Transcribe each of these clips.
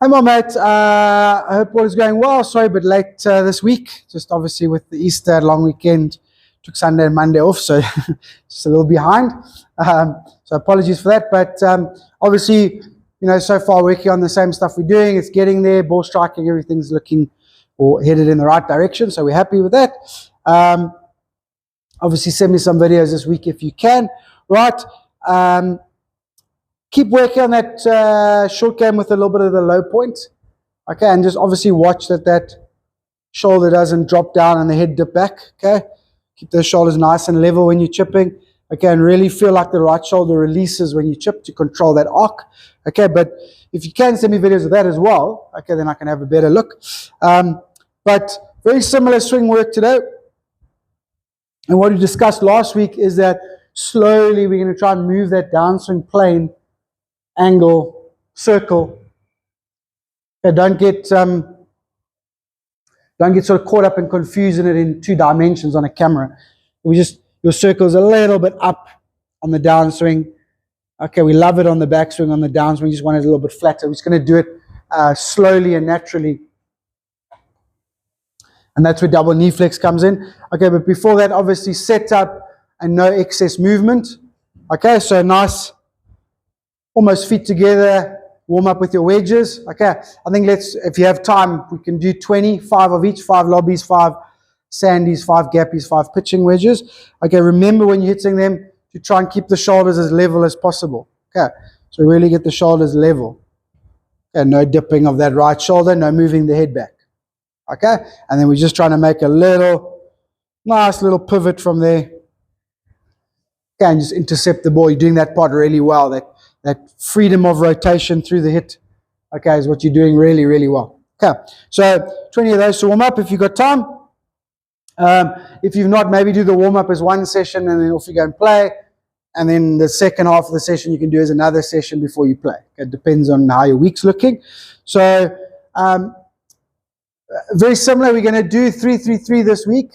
Hey, my mate. I hope all is going well. Sorry, but late this week. Just obviously with the Easter long weekend, took Sunday and Monday off, so just a little behind. So apologies for that. But obviously, so far working on the same stuff we're doing. It's getting there. Ball striking, everything's looking or headed in the right direction. So we're happy with that. Obviously, send me some videos this week if you can. Right. Keep working on that short game with a little bit of the low point. Okay, and just obviously watch that shoulder doesn't drop down and the head dip back. Okay, keep those shoulders nice and level when you're chipping. Okay, and really feel like the right shoulder releases when you chip to control that arc. Okay, but if you can send me videos of that as well, okay, then I can have a better look. But very similar swing work today. And what we discussed last week is that slowly we're going to try and move that downswing plane, angle, circle. Okay, don't get sort of caught up and confusing it in two dimensions on a camera. Your circle's a little bit up on the downswing. Okay, we love it on the backswing. On the downswing, we just want it a little bit flatter. We're just going to do it slowly and naturally. And that's where double knee flex comes in. Okay, but before that, obviously set up and no excess movement. Okay, so nice, almost feet together, warm up with your wedges. Okay, I think if you have time, we can do 20, 5 of each, 5 lobbies, 5 sandies, 5 gappies, 5 pitching wedges. Okay, remember when you're hitting them to try and keep the shoulders as level as possible. Okay, so really get the shoulders level. Okay, no dipping of that right shoulder, no moving the head back. Okay, and then we're just trying to make a nice little pivot from there. Okay, and just intercept the ball. You're doing that part really well. That freedom of rotation through the hit, okay, is what you're doing really, really well. Okay, so 20 of those to warm up if you've got time. If you've not, maybe do the warm up as one session and then off you go and play. And then the second half of the session you can do as another session before you play. It depends on how your week's looking. So very similar. We're going to do 3-3-3 this week.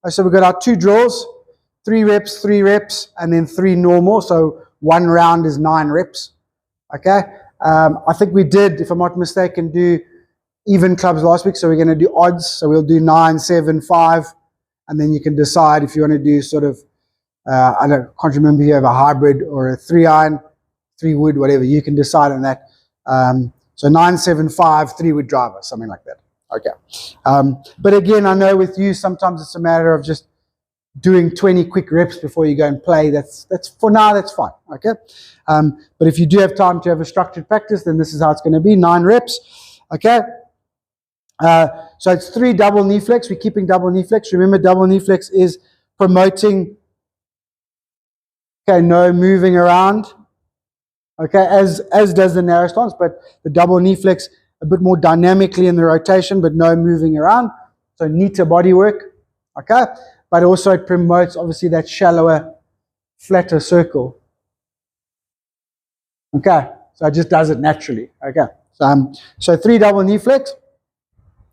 So we've got our 2 drills, 3 reps, and then 3 normal. So 1 round is 9 reps. Okay. I think we did, if I'm not mistaken, do even clubs last week. So we're going to do odds. So we'll do 9, 7, 5. And then you can decide if you want to do sort of, I can't remember if you have a hybrid or a 3-iron, 3 wood, whatever. You can decide on that. So 9, 7, 5, 3 wood driver, something like that. Okay. But again, I know with you, sometimes it's a matter of just doing 20 quick reps before you go and play. That's for now, that's fine. Okay. But if you do have time to have a structured practice, then this is how it's going to be, 9 reps. Okay. So it's 3 double knee flex. We're keeping double knee flex. Remember, double knee flex is promoting, okay, no moving around. Okay, as does the narrow stance, but the double knee flex a bit more dynamically in the rotation, but no moving around. So neater body work. Okay, but also it promotes obviously that shallower, flatter circle. Okay, so it just does it naturally. Okay, so 3 double knee flex.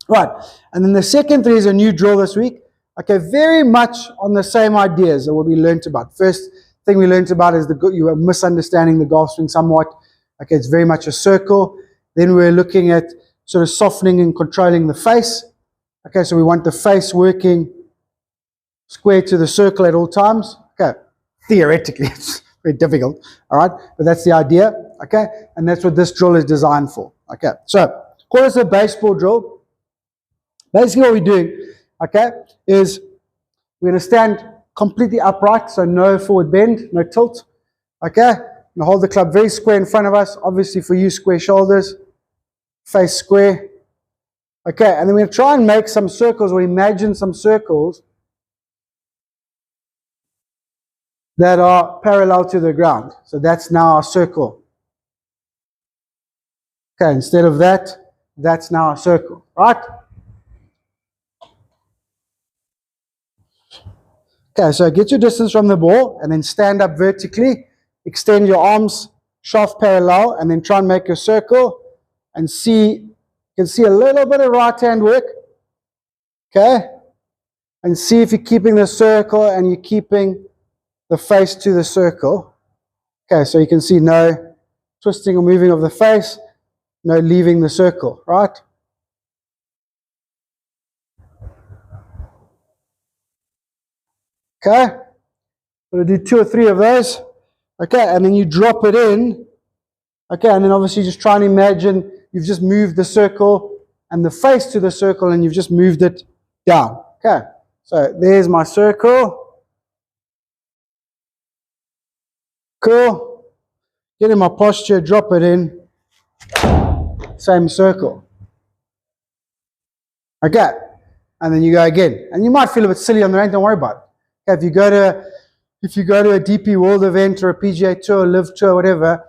Right, and then the second 3 is a new drill this week. Okay, very much on the same ideas of what we learned about. First thing we learned about is you are misunderstanding the golf swing somewhat. Okay, it's very much a circle. Then we're looking at sort of softening and controlling the face. Okay, so we want the face working square to the circle at all times. Okay, theoretically, it's very difficult. All right, but that's the idea. Okay, and that's what this drill is designed for. Okay, so call this a baseball drill. Basically what we're doing, okay, is we're going to stand completely upright, so no forward bend, no tilt, okay? We're going to hold the club very square in front of us. Obviously for you, square shoulders, face square. Okay, and then we're going to try and make some circles or imagine some circles that are parallel to the ground. So that's now our circle. Okay, instead of that, that's now a circle, right? Okay, so get your distance from the ball and then stand up vertically, extend your arms, shaft parallel, and then try and make a circle and see, you can see a little bit of right hand work, okay, and see if you're keeping the circle and you're keeping the face to the circle. Okay, so you can see no twisting or moving of the face. leaving the circle, right? Okay, we'll do 2 or 3 of those. Okay, and then you drop it in. Okay, and then obviously just try and imagine you've just moved the circle and the face to the circle, and you've just moved it down. Okay, so there's my circle. Cool. Get in my posture, drop it in. Same circle. Okay, and then you go again. And you might feel a bit silly on the range, don't worry about it. Okay, if you go to a DP World event or a PGA Tour, Live Tour, whatever,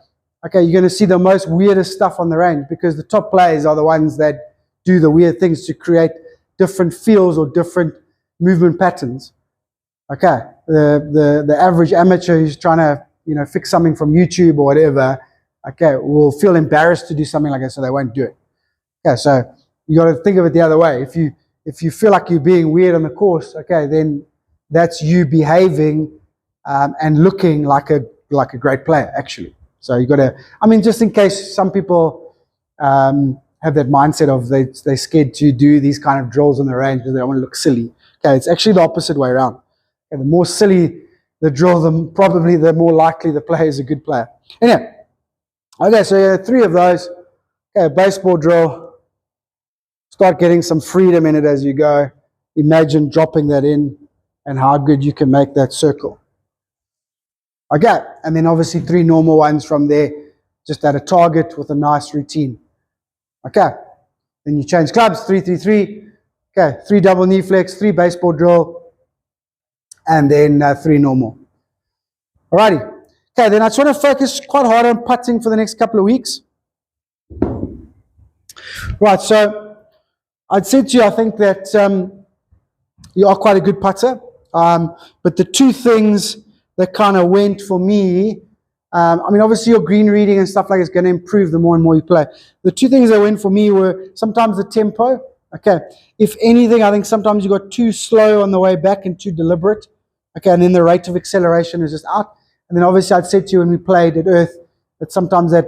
okay, you're going to see the most weirdest stuff on the range, because the top players are the ones that do the weird things to create different feels or different movement patterns. Okay, the average amateur who's trying to fix something from YouTube or whatever, okay, will feel embarrassed to do something like that, so they won't do it. Okay, so you got to think of it the other way. If you feel like you're being weird on the course, okay, then that's you behaving and looking like a great player, actually. So you got to, I mean, just in case some people have that mindset of they're scared to do these kind of drills on the range because they don't want to look silly. Okay, it's actually the opposite way around. Okay, the more silly the drill, probably the more likely the player is a good player. Anyway, okay, so you have 3 of those. Okay, baseball drill. Start getting some freedom in it as you go. Imagine dropping that in and how good you can make that circle. Okay, and then obviously 3 normal ones from there, just at a target with a nice routine. Okay, then you change clubs, 3, 3, 3. Okay, 3 double knee flex, 3 baseball drill, and then 3 normal. Alrighty. Okay, then I just want to focus quite hard on putting for the next couple of weeks. Right, so I'd said to you, I think that you are quite a good putter, but the 2 things that kind of went for me, I mean, obviously your green reading and stuff like that is going to improve the more and more you play. The 2 things that went for me were sometimes the tempo. Okay, if anything, I think sometimes you got too slow on the way back and too deliberate. Okay, and then the rate of acceleration is just out. And then obviously I'd said to you when we played at Earth that sometimes that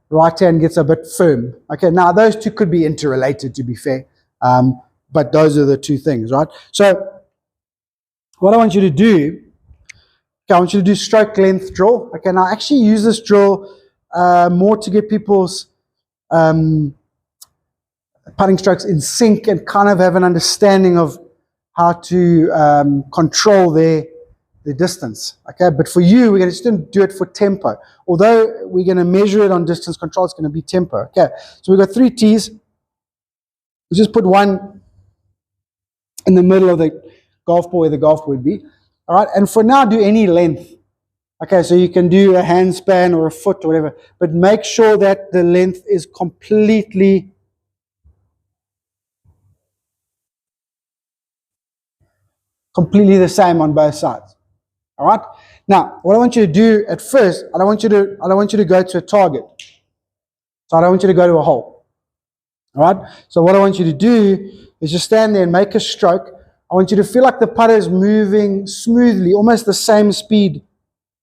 right hand gets a bit firm. Okay, now those 2 could be interrelated, to be fair, but those are the 2 things, right? So what I want you to do, okay, I want you to do stroke length drill. Okay, now I actually use this drill more to get people's putting strokes in sync and kind of have an understanding of how to control their distance. Okay, but for you, we're going to just do it for tempo. Although we're going to measure it on distance control, it's going to be tempo. Okay, so we've got 3 tees. We just put one in the middle of the golf ball where the golf ball would be. All right, and for now, do any length. Okay, so you can do a handspan or a foot or whatever, but make sure that the length is completely the same on both sides. All right. Now, what I want you to do at first, I don't want you to go to a target. So I don't want you to go to a hole. All right. So what I want you to do is just stand there and make a stroke. I want you to feel like the putter is moving smoothly, almost the same speed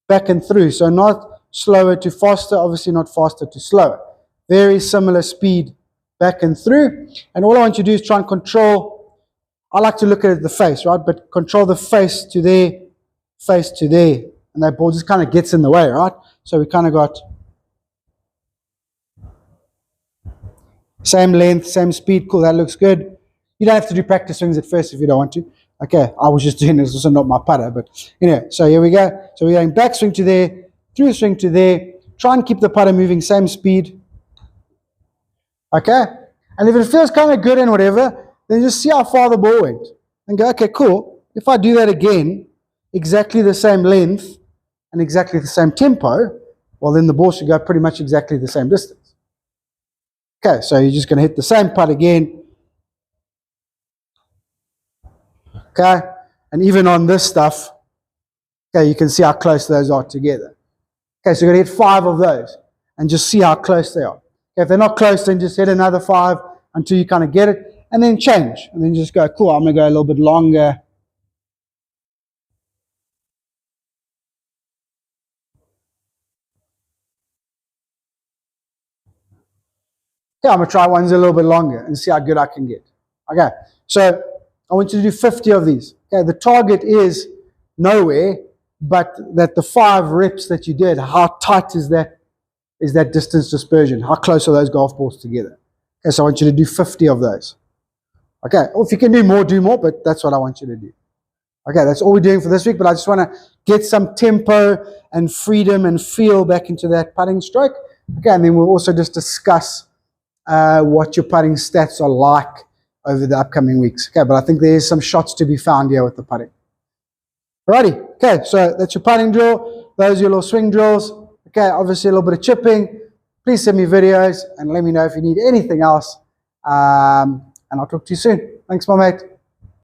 back and through. So not slower to faster, obviously not faster to slower. Very similar speed back and through. And all I want you to do is try and control, I like to look at the face, right? But control the face to there, face to there. And that ball just kind of gets in the way, right? So we kind of got same length, same speed. Cool, that looks good. You don't have to do practice swings at first if you don't want to. Okay, I was just doing this, also not my putter, but anyway, so here we go. So we're going back swing to there, through swing to there. Try and keep the putter moving, same speed. Okay, and if it feels kind of good and whatever, then just see how far the ball went. And go, okay, cool. If I do that again, exactly the same length and exactly the same tempo, well, then the ball should go pretty much exactly the same distance. Okay, so you're just going to hit the same putt again. Okay, and even on this stuff, okay, you can see how close those are together. Okay, so you're going to hit 5 of those and just see how close they are. Okay, if they're not close, then just hit another 5 until you kind of get it, and then change. And then just go, cool, I'm going to go a little bit longer. Okay, I'm going to try ones a little bit longer and see how good I can get. Okay, so I want you to do 50 of these. Okay, the target is nowhere, but that the 5 reps that you did, how tight is that distance dispersion? How close are those golf balls together? Okay, so I want you to do 50 of those. Okay, or if you can do more, but that's what I want you to do. Okay, that's all we're doing for this week, but I just want to get some tempo and freedom and feel back into that putting stroke. Okay, and then we'll also just discuss what your putting stats are like over the upcoming weeks. Okay, but I think there's some shots to be found here with the putting. Alrighty, okay, so that's your putting drill. Those are your little swing drills. Okay, obviously a little bit of chipping. Please send me videos and let me know if you need anything else. And I'll talk to you soon. Thanks, my mate.